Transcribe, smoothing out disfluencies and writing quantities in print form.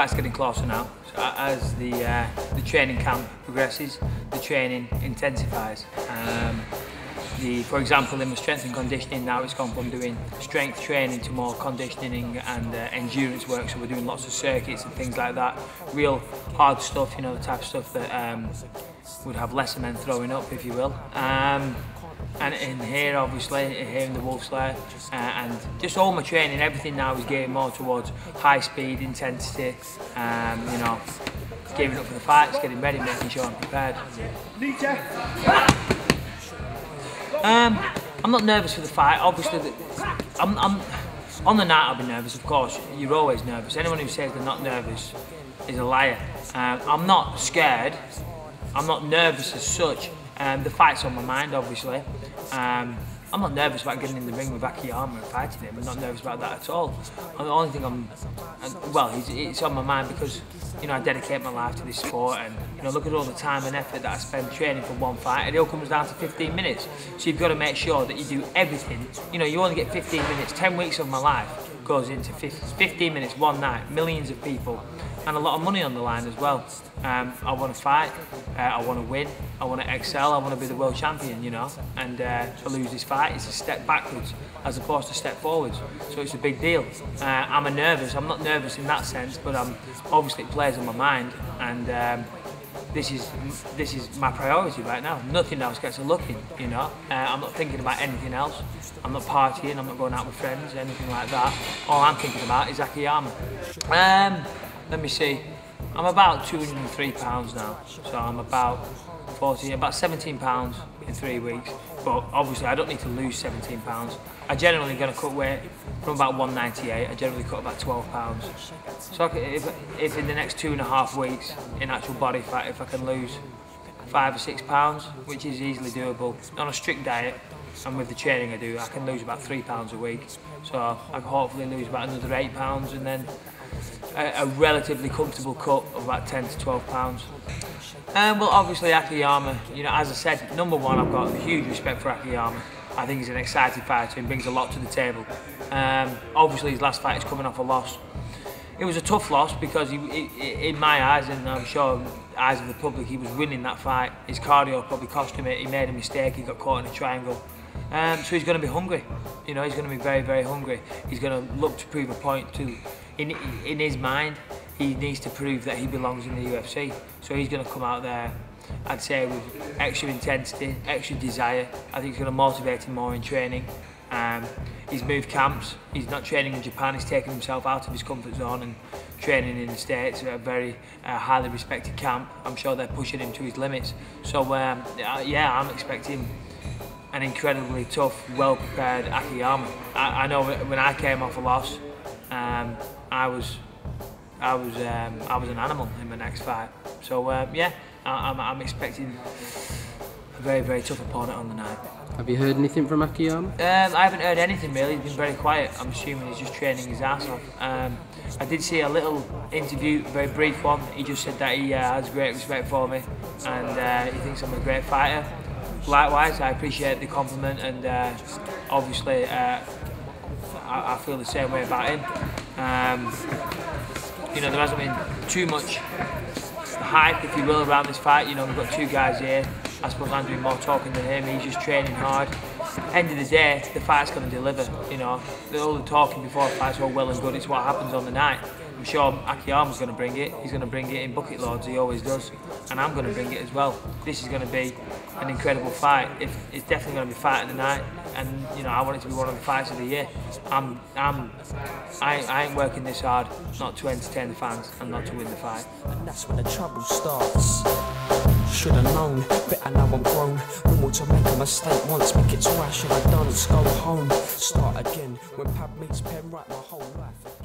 fight's getting closer now. So as the training camp progresses, the training intensifies. For example, in my strength and conditioning now, it's gone from doing strength training to more conditioning and endurance work. So we're doing lots of circuits and things like that. Real hard stuff, you know, the type of stuff that would have lesser men throwing up, if you will. And in here, obviously, here in the Wolf Slayer, and just all my training, everything now is geared more towards high speed, intensity, you know, gearing up for the fights, getting ready, making sure I'm prepared. I'm not nervous for the fight. Obviously, I'm on the night I'll be nervous. Of course, you're always nervous. Anyone who says they're not nervous is a liar. I'm not scared. I'm not nervous as such. The fight's on my mind, obviously. I'm not nervous about getting in the ring with Akiyama and fighting him. I'm not nervous about that at all. The only thing it's on my mind because, you know, I dedicate my life to this sport, and, you know, look at all the time and effort that I spend training for one fight. It all comes down to 15 minutes. So you've got to make sure that you do everything. You know, you only get 15 minutes. 10 weeks of my life goes into 15 minutes, one night, millions of people, and a lot of money on the line as well. I want to fight, I want to win, I want to excel, I want to be the world champion, you know, and to lose this fight is a step backwards as opposed to step forwards, so it's a big deal. I'm not nervous in that sense, but obviously it plays on my mind, and this is my priority right now. Nothing else gets a look in, you know. I'm not thinking about anything else. I'm not partying, I'm not going out with friends, anything like that. All I'm thinking about is Akiyama. Let me see. I'm about 203 pounds now, so I'm about 17 pounds in 3 weeks. But obviously I don't need to lose 17 pounds. I generally going to cut weight from about 198. I generally cut about 12 pounds. So if in the next 2.5 weeks in actual body fat, if I can lose 5 or 6 pounds, which is easily doable on a strict diet, and with the training I do, I can lose about 3 pounds a week. So I can hopefully lose about another 8 pounds, and then a relatively comfortable cut of about 10 to 12 pounds. Well, obviously Akiyama, you know, as I said, number one, I've got huge respect for Akiyama. I think he's an exciting fighter and brings a lot to the table. Obviously his last fight is coming off a loss. It was a tough loss because in my eyes, and I'm sure eyes of the public, he was winning that fight. His cardio probably cost him it. He made a mistake, he got caught in a triangle. So he's going to be hungry, you know, he's going to be very, very hungry. He's going to look to prove a point to, in his mind, he needs to prove that he belongs in the UFC. So he's going to come out there, I'd say, with extra intensity, extra desire. I think it's going to motivate him more in training. He's moved camps, he's not training in Japan, he's taken himself out of his comfort zone and training in the States at a very highly respected camp. I'm sure they're pushing him to his limits. So yeah, I'm expecting an incredibly tough, well-prepared Akiyama. I know when I came off a loss, I was an animal in my next fight. So yeah, I'm expecting a very, very tough opponent on the night. Have you heard anything from Akiyama? I haven't heard anything really. He's been very quiet. I'm assuming he's just training his ass off. I did see a little interview, a very brief one. He just said that he has great respect for me, and he thinks I'm a great fighter. Likewise, I appreciate the compliment, and obviously I feel the same way about him. You know, there hasn't been too much hype, if you will, around this fight. You know, we've got two guys here. I suppose I'm doing more talking than him. He's just training hard. End of the day, the fight's going to deliver. You know, all the talking before a fight's all well and good. It's what happens on the night. I'm sure Akiyama's going to bring it. He's going to bring it in bucket loads. He always does, and I'm going to bring it as well. This is going to be an incredible fight. It's definitely going to be fight of the night, and you know, I want it to be one of the fights of the year. I ain't working this hard not to entertain the fans and not to win the fight. And that's when the trouble starts. Should have known, better now I'm grown. Normal to make a mistake once, make it twice. Should have done, let's go home, start again. When pad meets pen, write my whole life.